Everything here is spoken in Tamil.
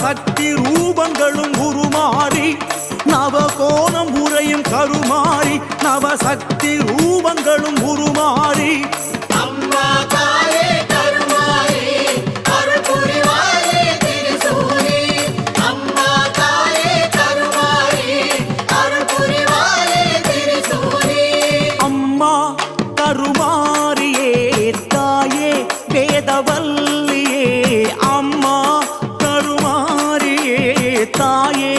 நவசக்தி ரூபங்களும் உருமாறி நவகோணம் உரையும் கருமாறி நவசக்தி ரூபங்களும் உருமாறி அம்மா தாயே கருமாரி அருள் புரிவாயே திரிசூலி அம்மா தாயே கருமாரி அருள் புரிவாயே திரிசூலி அம்மா கருமாரியே தாயே வேதவல்லியே அம்மா கருமாரியே தாயே